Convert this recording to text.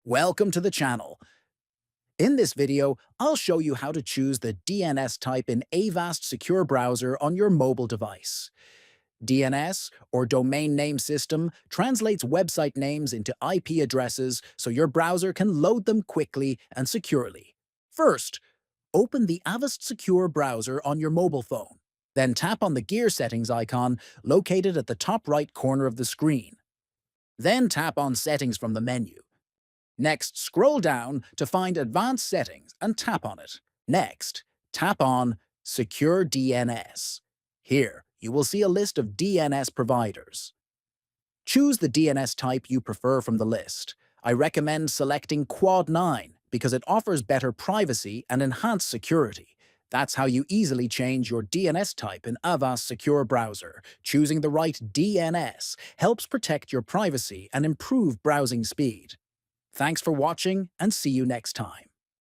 Welcome to the channel. In this video, I'll show you how to choose the DNS type in Avast Secure Browser on your mobile device. DNS, or Domain Name System, translates website names into IP addresses so your browser can load them quickly and securely. First, open the Avast Secure Browser on your mobile phone. Then tap on the Gear Settings icon located at the top right corner of the screen. Then tap on Settings from the menu. Next, scroll down to find Advanced Settings and tap on it. Next, tap on Secure DNS. Here, you will see a list of DNS providers. Choose the DNS type you prefer from the list. I recommend selecting Quad9 because it offers better privacy and enhanced security. That's how you easily change your DNS type in Avast Secure Browser. Choosing the right DNS helps protect your privacy and improve browsing speed. Thanks for watching, and see you next time.